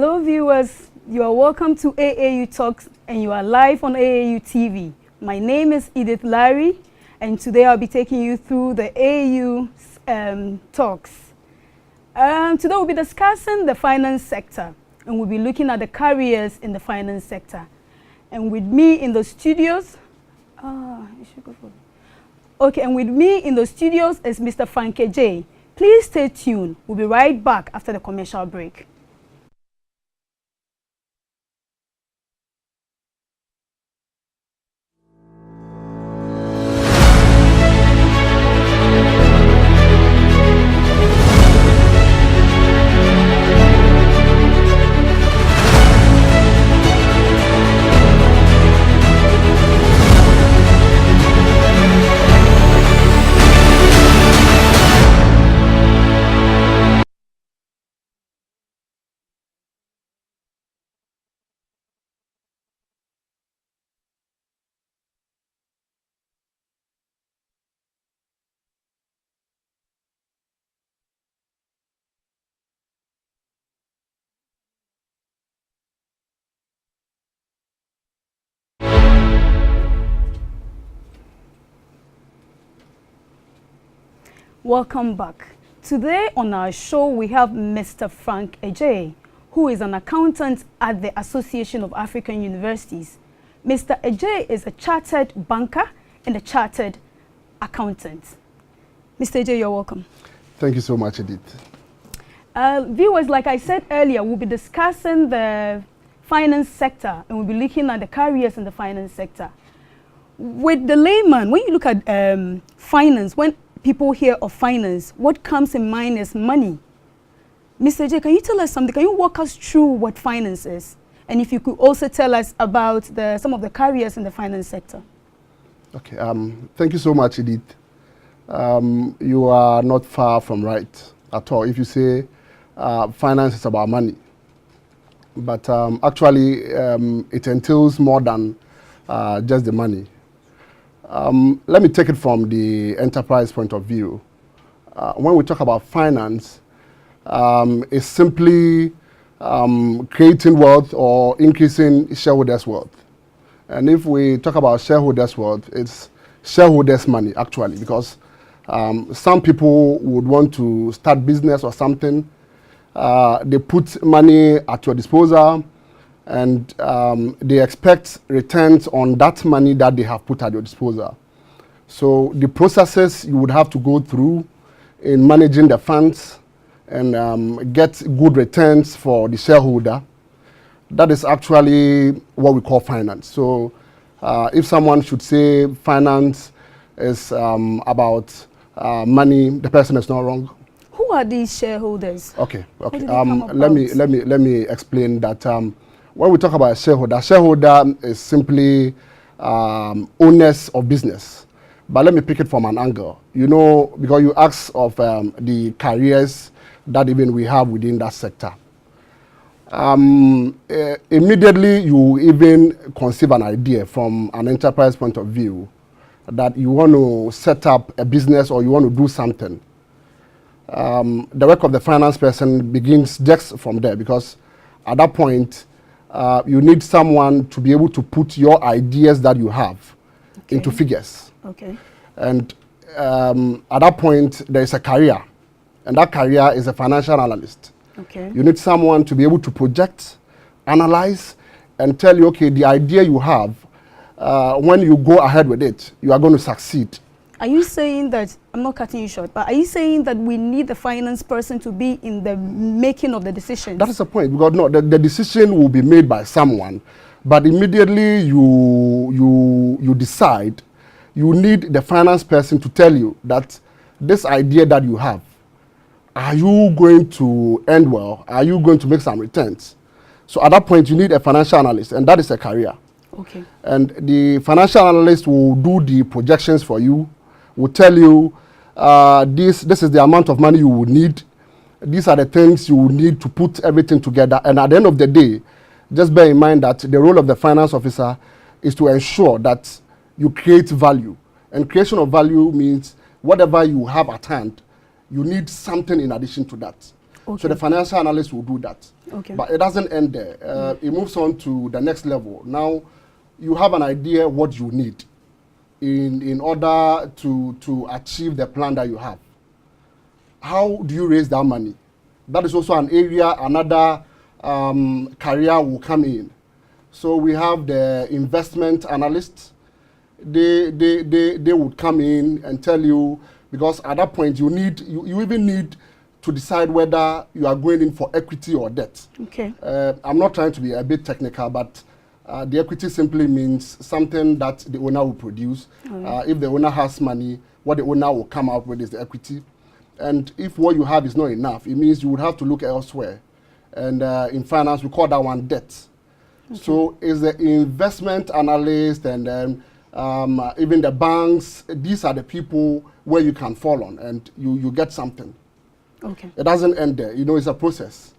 Hello viewers, you are welcome to AAU Talks and you are live on AAU TV. My name is Edith Larry and today I'll be taking you through the AAU Talks. Today we'll be discussing the finance sector and we'll be looking at the careers in the finance sector. And with me in the studios, and with me in the studios is Mr. Frank J. Please stay tuned. We'll be right back after the commercial break. Welcome back. Today on our show we have Mr. Frank Ejay, who is an accountant at the Association of African Universities. Mr. Ejay is a chartered banker and a chartered accountant. Mr. Ejay, you're welcome. Thank you so much, Edith. Viewers, like I said earlier, we'll be discussing the finance sector and we'll be looking at the careers in the finance sector. With the layman, when you look at finance, when people hear of finance, what comes in mind is money. Mr. J, can you tell us something? Can you walk us through what finance is? And if you could also tell us about some of the careers in the finance sector. Okay, thank you so much, Edith. You are not far from right at all if you say finance is about money. But actually, it entails more than just the money. Let me take it from the enterprise point of view. When we talk about finance, it's simply creating wealth or increasing shareholders' wealth. And if we talk about shareholders' wealth, it's shareholders' money actually, because some people would want to start business or something. They put money at your disposal and they expect returns on that money that they have put at your disposal. So the processes you would have to go through in managing the funds and get good returns for the shareholder, that is actually what we call finance. So if someone should say finance is about money, the person is not wrong. Who are these shareholders? Okay. Let me explain that. When we talk about shareholder is simply owners of business. But let me pick it from an angle. You know, because you asked of the careers that even we have within that sector. Immediately you even conceive an idea from an enterprise point of view that you want to set up a business or you want to do something. The work of the finance person begins just from there, because at that point, you need someone to be able to put your ideas that you have into figures. Okay. And at that point, there is a career, and that career is a financial analyst. Okay. You need someone to be able to project, analyze, and tell you, okay, the idea you have, when you go ahead with it, you are going to succeed. Are you saying that, I'm not cutting you short, but are you saying that we need the finance person to be in the making of the decisions? That is the point, because no, the decision will be made by someone, but immediately you decide, you need the finance person to tell you that this idea that you have, are you going to end well? Are you going to make some returns? So at that point, you need a financial analyst, and that is a career. Okay. And the financial analyst will do the projections for you, will tell you this is the amount of money you will need. These are the things you will need to put everything together. And at the end of the day, just bear in mind that the role of the finance officer is to ensure that you create value. And creation of value means whatever you have at hand, you need something in addition to that. So the financial analyst will do that. Okay. But it doesn't end there. It moves on to the next level. Now, you have an idea what you need in order to achieve the plan that you have. How do you raise that money? That is also an area, another career will come in. So we have the investment analysts. They would come in and tell you, because at that point you even need to decide whether you are going in for equity or debt. Okay. I'm not trying to be a bit technical, but the equity simply means something that the owner will produce. If the owner has money, what the owner will come out with is the equity. And if what you have is not enough, it means you would have to look elsewhere. And in finance, we call that one debt. Okay. So is the investment analyst and then even the banks, these are the people where you can fall on and you get something. Okay. It doesn't end there. You know, it's a process.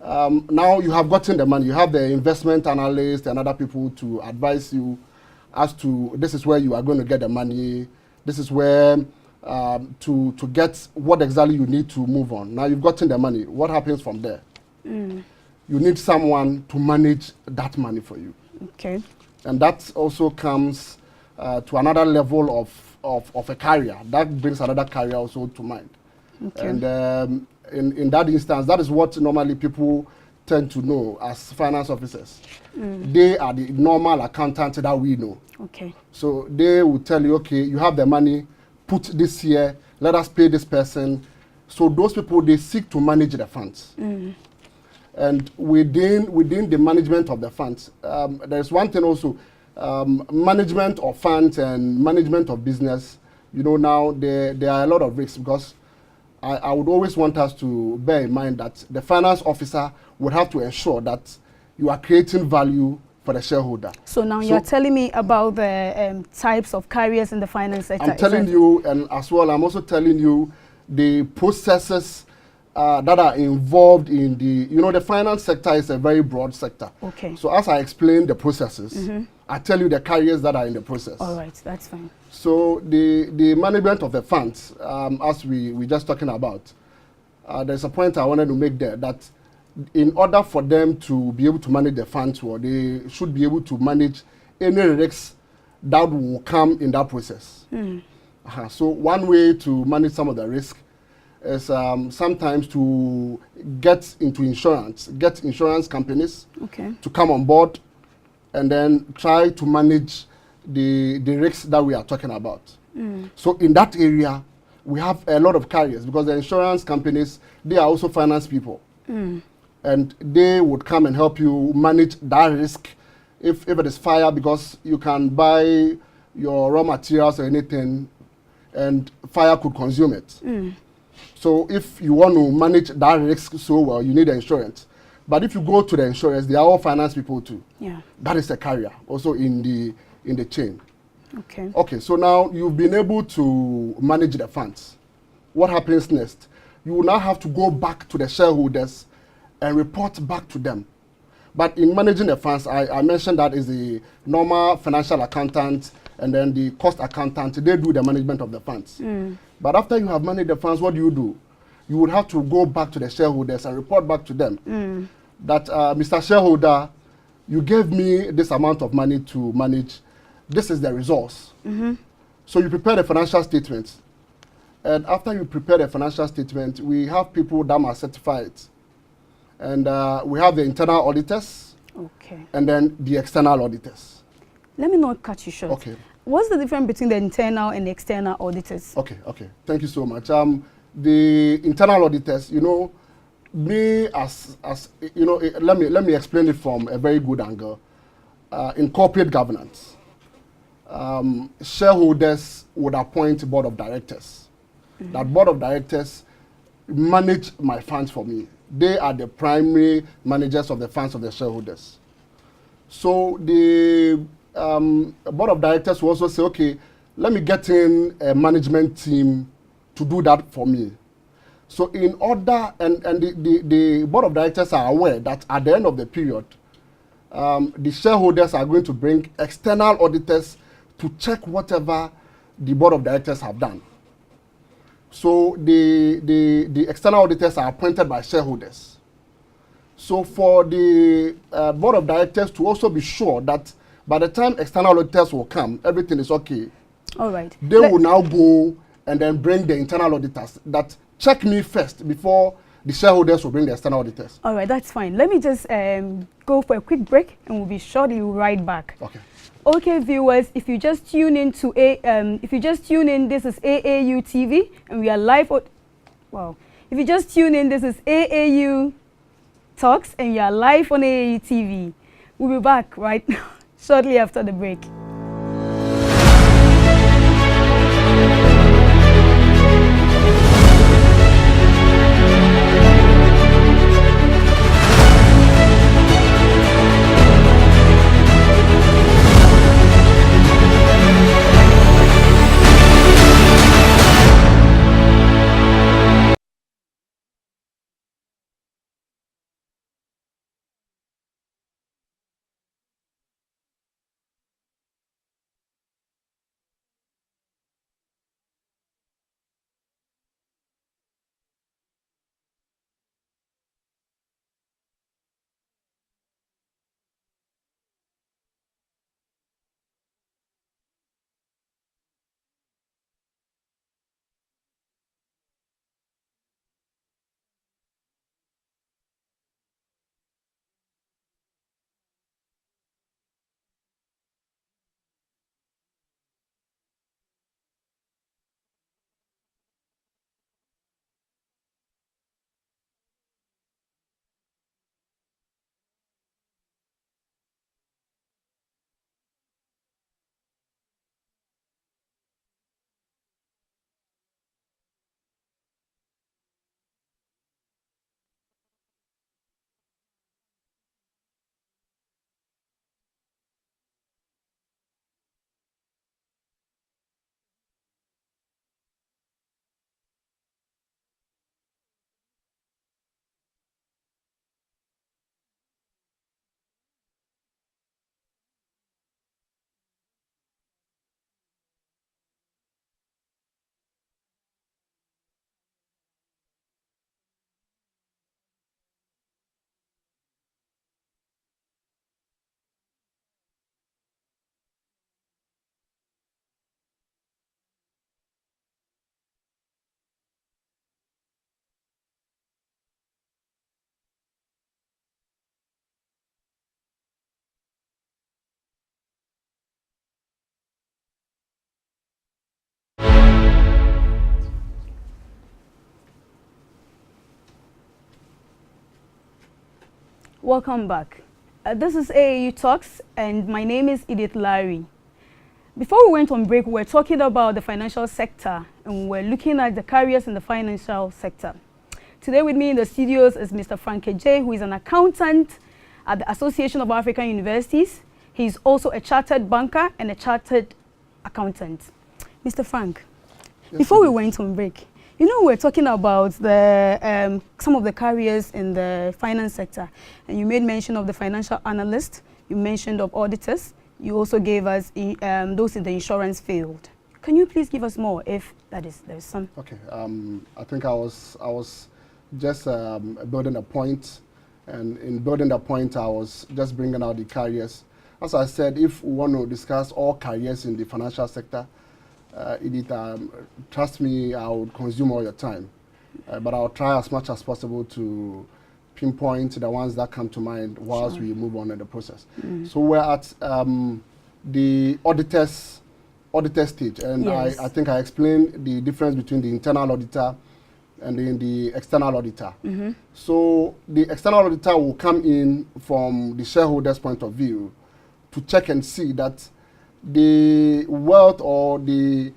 Now you have gotten the money. You have the investment analyst and other people to advise you as to this is where you are going to get the money. This is where to get what exactly you need to move on. Now you've gotten the money. What happens from there? You need someone to manage that money for you. Okay. And that also comes to another level of a career. That brings another career also to mind. Okay. And in that instance, that is what normally people tend to know as finance officers. They are the normal accountant that we know. Okay. So they will tell you, okay, you have the money, put this here, let us pay this person. So those people, they seek to manage the funds. And within the management of the funds, there's one thing also, management of funds and management of business. You know, now there are a lot of risks, because I would always want us to bear in mind that the finance officer would have to ensure that you are creating value for the shareholder. So now you're telling me about the types of careers in the finance sector. I'm telling you, and as well, I'm also telling you the processes that are involved in the finance sector is a very broad sector. Okay. So as I explain the processes, I tell you the careers that are in the process. All right, that's fine. So the management of the funds, as we just talking about, there's a point I wanted to make there, that in order for them to be able to manage the funds well, they should be able to manage any risks that will come in that process. So one way to manage some of the risk is sometimes to get into insurance, get insurance companies to come on board and then try to manage the risks that we are talking about. So in that area, we have a lot of carriers, because the insurance companies, they are also finance people. And they would come and help you manage that risk if it is fire, because you can buy your raw materials or anything and fire could consume it. So if you want to manage that risk so well, you need insurance. But if you go to the insurance, they are all finance people too. Yeah. That is a carrier also in the chain. Okay. Okay, so now you've been able to manage the funds. What happens next? You will now have to go back to the shareholders and report back to them. But in managing the funds, I mentioned that is the normal financial accountant and then the cost accountant. They do the management of the funds. But after you have managed the funds, what do? You would have to go back to the shareholders and report back to them that, Mr. Shareholder, you gave me this amount of money to manage. This is the resource. So you prepare the financial statement. And after you prepare the financial statement, we have people that must certify it. And we have the internal auditors. Okay. And then the external auditors. Let me not cut you short. Okay. What's the difference between the internal and the external auditors? Okay, okay. Thank you so much. The internal auditors, you know, me as you know, let me explain it from a very good angle. In corporate governance, shareholders would appoint a board of directors. That board of directors manage my funds for me. They are the primary managers of the funds of the shareholders. So the board of directors will also say, okay, let me get in a management team to do that for me. So in order, and the board of directors are aware that at the end of the period, the shareholders are going to bring external auditors to check whatever the board of directors have done. So the external auditors are appointed by shareholders. So for the board of directors to also be sure that by the time external auditors will come, everything is okay. All right. They will now go and then bring the internal auditors that check me first before the shareholders will bring the external auditors. All right, that's fine. Let me just go for a quick break, and we'll be shortly right back. Okay. Okay, viewers, if you just tune in, this is AAU TV, and we are live. Wow. If you just tune in, this is AAU Talks, and you are live on AAU TV. We'll be back right now, shortly after the break. Welcome back. This is AAU Talks, and my name is Edith Larry. Before we went on break, we were talking about the financial sector, and we're looking at the careers in the financial sector. Today with me in the studios is Mr. Frank J, who is an accountant at the Association of African Universities. He's also a chartered banker and a chartered accountant. Mr. Frank, yes, before we went on break, you know, we're talking about the some of the careers in the finance sector, and you made mention of the financial analyst, you mentioned of auditors, you also gave us those in the insurance field. Can you please give us more, if that is, there's some? Okay, I think I was just building a point, and in building the point, I was just bringing out the careers. As I said, if we want to discuss all careers in the financial sector, Edith, trust me, I would consume all your time. But I'll try as much as possible to pinpoint the ones that come to mind whilst we move on in the process. So we're at the auditor stage, and yes, I think I explained the difference between the internal auditor and then the external auditor. So the external auditor will come in from the shareholder's point of view to check and see that the wealth or the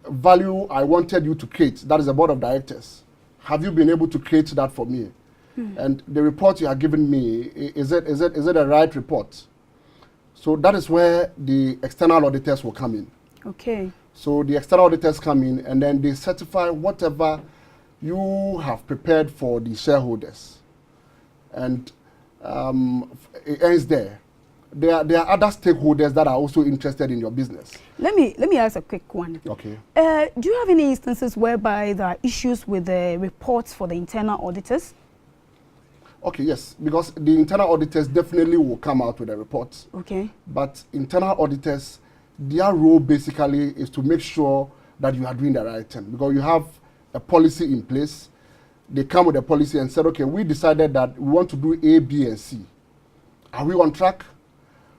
value I wanted you to create, that is the board of directors, have you been able to create that for me? And the report you are giving me, is it a right report? So that is where the external auditors will come in. Okay. So the external auditors come in, and then they certify whatever you have prepared for the shareholders. And it ends there. there are other stakeholders that are also interested in your business. Let me ask a quick one. Okay. Do you have any instances whereby there are issues with the reports for the internal auditors? Okay, yes, because the internal auditors definitely will come out with a report. Okay. But internal auditors, their role basically is to make sure that you are doing the right thing, because you have a policy in place. They come with a policy and said, okay, we decided that we want to do A, B, and C. Are we on track?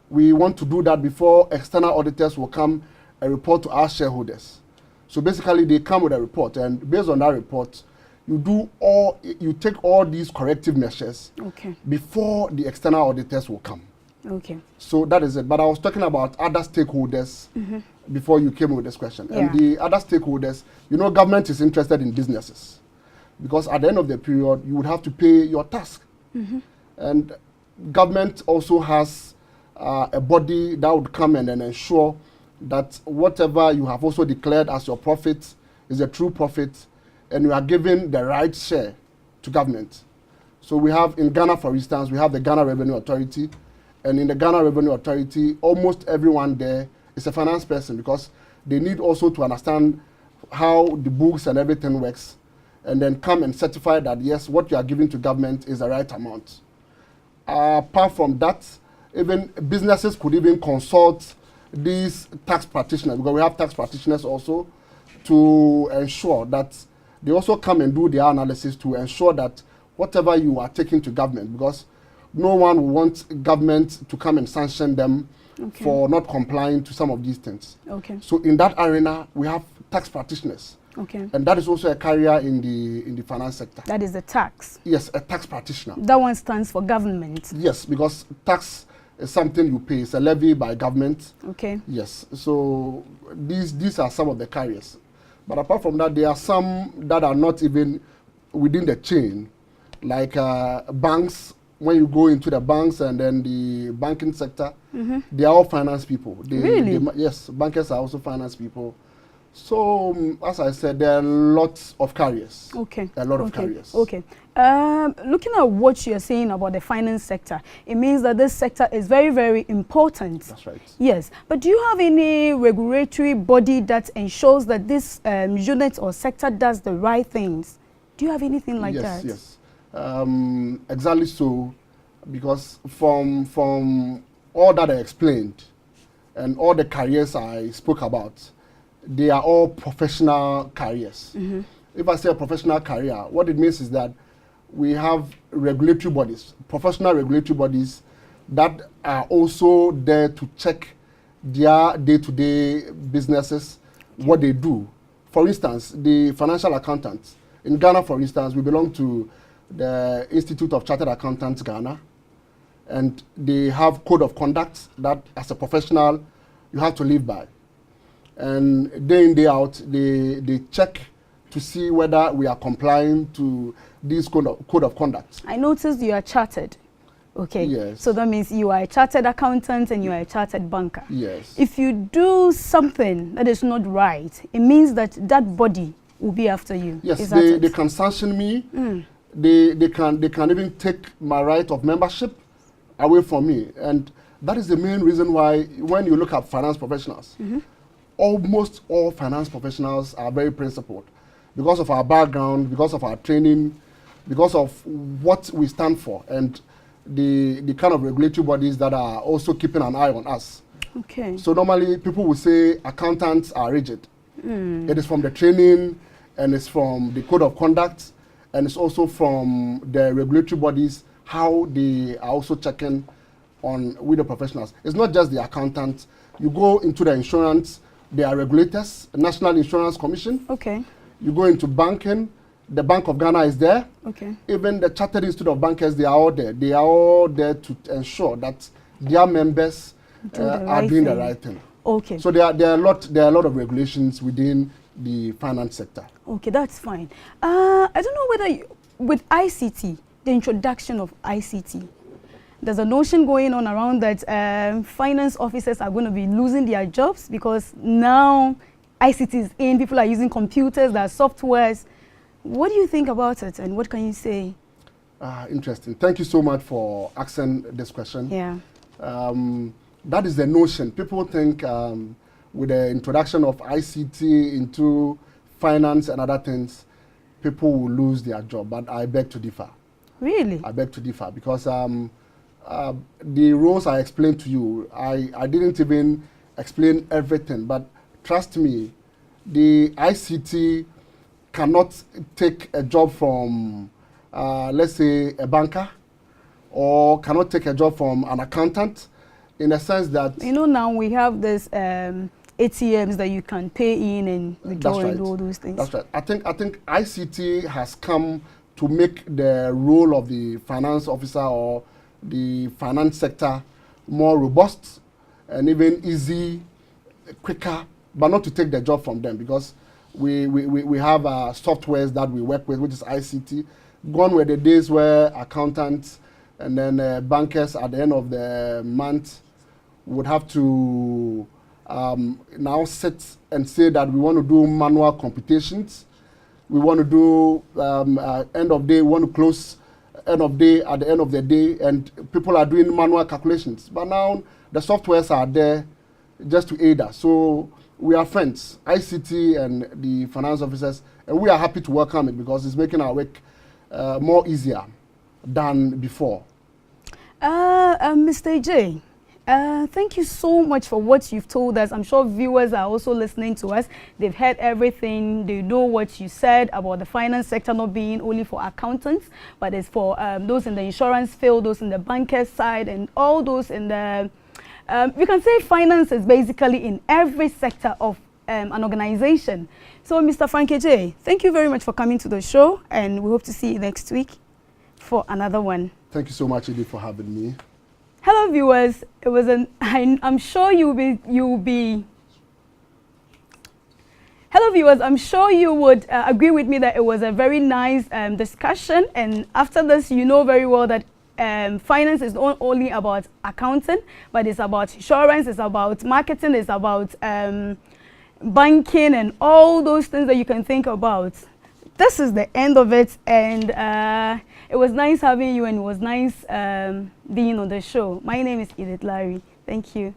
We want to do that before external auditors will come and report to our shareholders. So basically, they come with a report, and based on that report, you take all these corrective measures before the external auditors will come. Okay. So that is it. But I was talking about other stakeholders before you came with this question. Yeah. And the other stakeholders, government is interested in businesses, because at the end of the period, you would have to pay your tax. And government also has a body that would come and then ensure that whatever you have also declared as your profit is a true profit, and you are given the right share to government. So we have in Ghana, for instance, we have the Ghana Revenue Authority, and in the Ghana Revenue Authority, almost everyone there is a finance person, because they need also to understand how the books and everything works, and then come and certify that, yes, what you are giving to government is the right amount. Apart from that, even businesses could even consult these tax practitioners, because we have tax practitioners also, to ensure that they also come and do their analysis to ensure that whatever you are taking to government, because no one will want government to come and sanction them for not complying to some of these things. Okay. So in that arena, we have tax practitioners. Okay. And that is also a career in the finance sector. That is the tax? Yes, a tax practitioner. That one stands for government? Yes, because tax is something you pay. It's a levy by government. Okay. Yes. So these are some of the careers. But apart from that, there are some that are not even within the chain, like banks. When you go into the banks and then the banking sector, they are all finance people. Really? Yes, bankers are also finance people. So, as I said, there are lots of careers. Okay. A lot of careers. Okay. Looking at what you're saying about the finance sector, it means that this sector is very, very important. That's right. Yes. But do you have any regulatory body that ensures that this unit or sector does the right things? Do you have anything like that? Yes, yes. Exactly so, because from all that I explained and all the careers I spoke about, they are all professional careers. If I say a professional career, what it means is that we have regulatory bodies, professional regulatory bodies that are also there to check their day-to-day businesses, what they do. For instance, the financial accountants. In Ghana, for instance, we belong to the Institute of Chartered Accountants, Ghana, and they have code of conduct that, as a professional, you have to live by. And day in, day out, they check to see whether we are complying to this code of conduct. I noticed you are chartered. Okay. Yes. So that means you are a chartered accountant and you are a chartered banker. Yes. If you do something that is not right, it means that that body will be after you. Yes, they can sanction me. They can even take my right of membership away from me. And that is the main reason why when you look at finance professionals, almost all finance professionals are very principled, because of our background, because of our training, because of what we stand for, and the kind of regulatory bodies that are also keeping an eye on us. Okay. So normally people will say accountants are rigid. It is from the training, and it's from the code of conduct, and it's also from the regulatory bodies, how they are also checking on with the professionals. It's not just the accountants. You go into the insurance, there are regulators, the National Insurance Commission. Okay. You go into banking, the Bank of Ghana is there. Okay. Even the Chartered Institute of Bankers, they are all there. They are all there to ensure that their members are doing the right thing. Okay. So there are a lot of regulations within the finance sector. Okay, that's fine. I don't know whether with ICT, the introduction of ICT, there's a notion going on around that finance officers are going to be losing their jobs because now ICT is in, people are using computers, there are softwares. What do you think about it, and what can you say? Interesting. Thank you so much for asking this question. Yeah. That is the notion. People think with the introduction of ICT into finance and other things, people will lose their job. But I beg to differ. Really? I beg to differ because the roles I explained to you, I didn't even explain everything. But trust me, the ICT cannot take a job from, let's say, a banker, or cannot take a job from an accountant, in the sense that... You know, now we have this ATMs that you can pay in and withdraw and all those things. That's right. I think ICT has come to make the role of the finance officer or the finance sector more robust and even easy, quicker, but not to take the job from them, because we have softwares that we work with, which is ICT. Gone were the days where accountants and then bankers at the end of the month would have to now sit and say that we want to do manual computations. We want to do end of day, we want to close end of day at the end of the day, and people are doing manual calculations. But now the softwares are there just to aid us. So we are friends, ICT and the finance officers, and we are happy to welcome it because it's making our work more easier than before. Mr. J, thank you so much for what you've told us. I'm sure viewers are also listening to us. They've heard everything. They know what you said about the finance sector not being only for accountants, but it's for those in the insurance field, those in the banker side, and all those in the... we can say finance is basically in every sector of an organization. So, Mr. Frankie J, thank you very much for coming to the show, and we hope to see you next week for another one. Thank you so much, Edith, for having me. Hello, viewers. It was I'm sure you'll be. Hello, viewers. I'm sure you would agree with me that it was a very nice discussion. And after this, you know very well that finance is not only about accounting, but it's about insurance, it's about marketing, it's about banking, and all those things that you can think about. This is the end of it, and it was nice having you, and it was nice being on the show. My name is Edith Larry. Thank you.